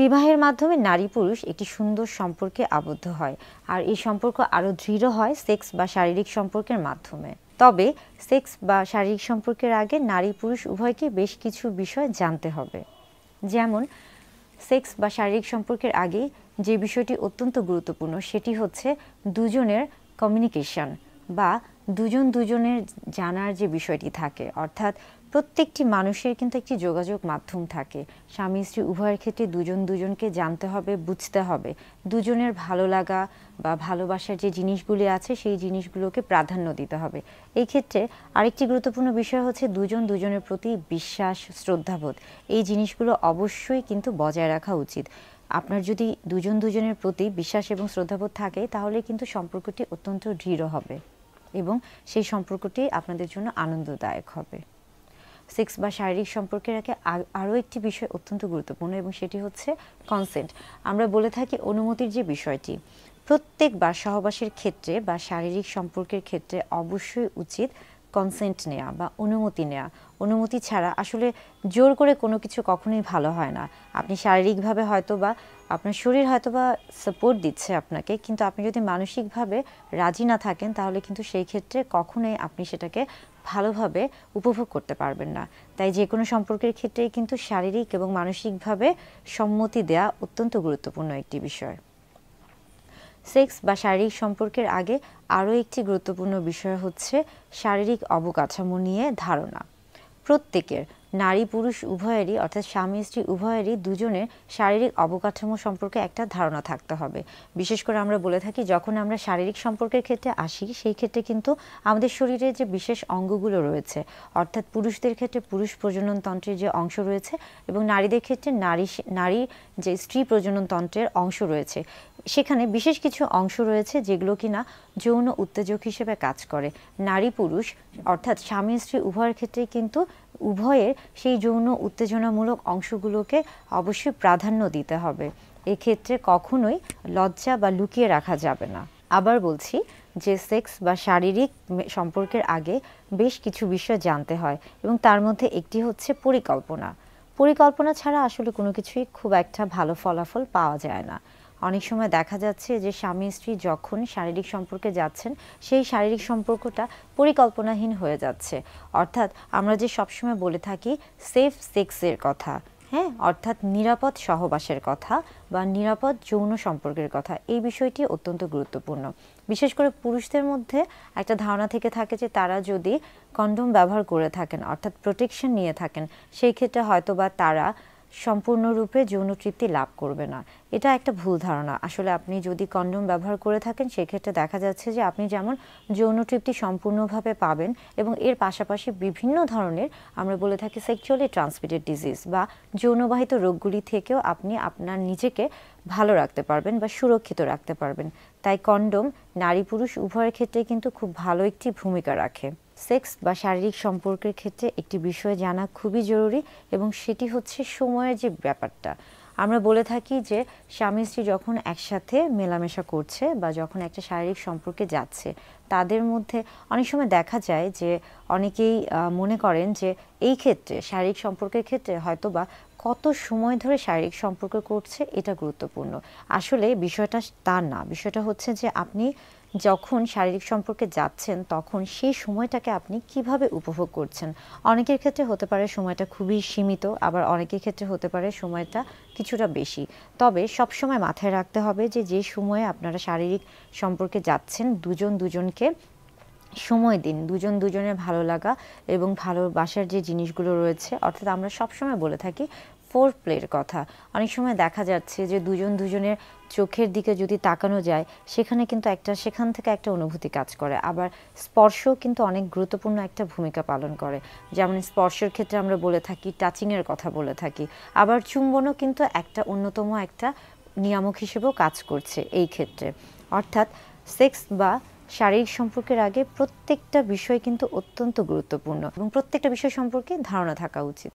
বিবাহের মাধ্যমে নারী পুরুষ একটি সুন্দর সম্পর্কে আবদ্ধ হয়, আর এই সম্পর্ক আরও দৃঢ় হয় সেক্স বা শারীরিক সম্পর্কের মাধ্যমে। তবে সেক্স বা শারীরিক সম্পর্কের আগে নারী পুরুষ উভয়কে বেশ কিছু বিষয় জানতে হবে। যেমন সেক্স বা শারীরিক সম্পর্কের আগে যে বিষয়টি অত্যন্ত গুরুত্বপূর্ণ সেটি হচ্ছে দুজনের কমিউনিকেশন বা দুজনের জানার যে বিষয়টি থাকে, অর্থাৎ প্রত্যেকটি মানুষের কিন্তু একটি যোগাযোগ মাধ্যম থাকে। স্বামী স্ত্রী উভয়ের ক্ষেত্রে দুজনকে জানতে হবে, বুঝতে হবে, দুজনের ভালো লাগা বা ভালোবাসার যে জিনিসগুলি আছে সেই জিনিসগুলোকে প্রাধান্য দিতে হবে। এই ক্ষেত্রে আরেকটি গুরুত্বপূর্ণ বিষয় হচ্ছে দুজনের প্রতি বিশ্বাস, শ্রদ্ধাবোধ। এই জিনিসগুলো অবশ্যই কিন্তু বজায় রাখা উচিত। আপনার যদি দুজনের প্রতি বিশ্বাস এবং শ্রদ্ধাবোধ থাকে তাহলে কিন্তু সম্পর্কটি অত্যন্ত দৃঢ় হবে এবং সেই সম্পর্কটি আপনাদের জন্য আনন্দদায়ক হবে। সেক্স বা শারীরিক সম্পর্কের আগে আরও একটি বিষয় অত্যন্ত গুরুত্বপূর্ণ এবং সেটি হচ্ছে কনসেন্ট। আমরা বলে থাকি অনুমতির যে বিষয়টি, প্রত্যেকবার সহবাসের ক্ষেত্রে বা শারীরিক সম্পর্কের ক্ষেত্রে অবশ্যই উচিত কনসেন্ট নেওয়া বা অনুমতি নেওয়া। অনুমতি ছাড়া আসলে জোর করে কোনো কিছু কখনোই ভালো হয় না। আপনি শারীরিকভাবে হয়তো বা আপনার শরীর হয়তো বা সাপোর্ট দিচ্ছে আপনাকে, কিন্তু আপনি যদি মানসিকভাবে রাজি না থাকেন তাহলে কিন্তু সেই ক্ষেত্রে কখনোই আপনি সেটাকে ভালোভাবে উপভোগ করতে পারবেন না। তাই যে কোনো সম্পর্কের ক্ষেত্রেই কিন্তু শারীরিক এবং মানসিকভাবে সম্মতি দেওয়া অত্যন্ত গুরুত্বপূর্ণ একটি বিষয়। সেক্স বা শারীরিক সম্পর্কের আগে আরও একটি গুরুত্বপূর্ণ বিষয় হচ্ছে শারীরিক অবকাঠামো নিয়ে ধারণা। প্রত্যেকের নারী পুরুষ উভয়েরই, অর্থাৎ স্বামী স্ত্রী উভয়েরই দুজনের শারীরিক অবকাঠামো সম্পর্কে একটা ধারণা থাকতে হবে। বিশেষ করে আমরা বলে থাকি যখন আমরা শারীরিক সম্পর্কের ক্ষেত্রে আসি সেই ক্ষেত্রে কিন্তু আমাদের শরীরে যে বিশেষ অঙ্গগুলো রয়েছে, অর্থাৎ পুরুষদের ক্ষেত্রে পুরুষ প্রজনন তন্ত্রের যে অংশ রয়েছে এবং নারীদের ক্ষেত্রে নারী যে স্ত্রী প্রজনন তন্ত্রের অংশ রয়েছে, সেখানে বিশেষ কিছু অংশ রয়েছে যেগুলো কিনা যৌন উত্তেজক হিসেবে কাজ করে। নারী পুরুষ অর্থাৎ স্বামী স্ত্রী উভয়ের ক্ষেত্রে কিন্তু উভয়ের সেই যৌন উত্তেজনামূলক অংশগুলোকে অবশ্যই প্রাধান্য দিতে হবে। এক্ষেত্রে কখনোই লজ্জা বা লুকিয়ে রাখা যাবে না। আবার বলছি যে সেক্স বা শারীরিক সম্পর্কের আগে বেশ কিছু বিষয় জানতে হয় এবং তার মধ্যে একটি হচ্ছে পরিকল্পনা। পরিকল্পনা ছাড়া আসলে কোনো কিছুই খুব একটা ভালো ফলাফল পাওয়া যায় না। অনেক সময় দেখা যাচ্ছে যে স্বামী স্ত্রী যখন শারীরিক সম্পর্কে যাচ্ছেন সেই শারীরিক সম্পর্কটা পরিকল্পনাহীন হয়ে যাচ্ছে। অর্থাৎ আমরা যে সবসময় বলে থাকি সেফ সেক্সের কথা, হ্যাঁ, অর্থাৎ নিরাপদ সহবাসের কথা বা নিরাপদ যৌন সম্পর্কের কথা, এই বিষয়টি অত্যন্ত গুরুত্বপূর্ণ। বিশেষ করে পুরুষদের মধ্যে একটা ধারণা থেকে থাকে যে তারা যদি কন্ডোম ব্যবহার করে থাকেন, অর্থাৎ প্রোটেকশন নিয়ে থাকেন, সেই ক্ষেত্রে হয়তো বা তারা সম্পূর্ণরূপে যৌন তৃপ্তি লাভ করবে না। এটা একটা ভুল ধারণা। আসলে আপনি যদি কন্ডোম ব্যবহার করে থাকেন সেক্ষেত্রে দেখা যাচ্ছে যে আপনি যেমন যৌন তৃপ্তি সম্পূর্ণভাবে পাবেন এবং এর পাশাপাশি বিভিন্ন ধরনের আমরা বলে থাকি সেক্সুয়ালি ট্রান্সমিটেড ডিজিজ বা যৌনবাহিত রোগগুলি থেকেও আপনি আপনার নিজেকে ভালো রাখতে পারবেন বা সুরক্ষিত রাখতে পারবেন। তাই কন্ডোম নারী পুরুষ উভয়ের ক্ষেত্রে কিন্তু খুব ভালো একটি ভূমিকা রাখে। সেক্স বা শারীরিক সম্পর্কের ক্ষেত্রে একটি বিষয় জানা খুবই জরুরি এবং সেটি হচ্ছে সময়ের যে ব্যাপারটা। আমরা বলে থাকি যে স্বামী স্ত্রী যখন একসাথে মেলামেশা করছে বা যখন একটা শারীরিক সম্পর্কে যাচ্ছে তাদের মধ্যে অনেক সময় দেখা যায় যে অনেকেই মনে করেন যে এই ক্ষেত্রে শারীরিক সম্পর্কের ক্ষেত্রে হয়তো বা কত সময় ধরে শারীরিক সম্পর্ক করছে এটা গুরুত্বপূর্ণ। আসলে বিষয়টা তা না। বিষয়টা হচ্ছে যে আপনি যখন শারীরিক সম্পর্কে যাচ্ছেন তখন সেই সময়টাকে আপনি কিভাবে উপভোগ করছেন। অনেকের ক্ষেত্রে হতে পারে সময়টা খুবই সীমিত, আবার অনেকের ক্ষেত্রে হতে পারে সময়টা কিছুটা বেশি। তবে সবসময় মাথায় রাখতে হবে যে যে সময়ে আপনারা শারীরিক সম্পর্কে যাচ্ছেন দুজনকে সময় দিন। দুজনের ভালো লাগা এবং ভালোবাসার যে জিনিসগুলো রয়েছে, অর্থাৎ আমরা সবসময় বলে থাকি ফোর প্লের কথা। অনেক সময় দেখা যাচ্ছে যে দুজনের চোখের দিকে যদি তাকানো যায় সেখান থেকে একটা অনুভূতি কাজ করে। আবার স্পর্শও কিন্তু অনেক গুরুত্বপূর্ণ একটা ভূমিকা পালন করে। যেমন স্পর্শের ক্ষেত্রে আমরা বলে থাকি টাচিংয়ের কথা বলে থাকি। আবার চুম্বনও কিন্তু একটা অন্যতম একটা নিয়ামক হিসেবেও কাজ করছে এই ক্ষেত্রে। অর্থাৎ সেক্স বা শারীরিক সম্পর্কের আগে প্রত্যেকটা বিষয় কিন্তু অত্যন্ত গুরুত্বপূর্ণ এবং প্রত্যেকটা বিষয় সম্পর্কে ধারণা থাকা উচিত।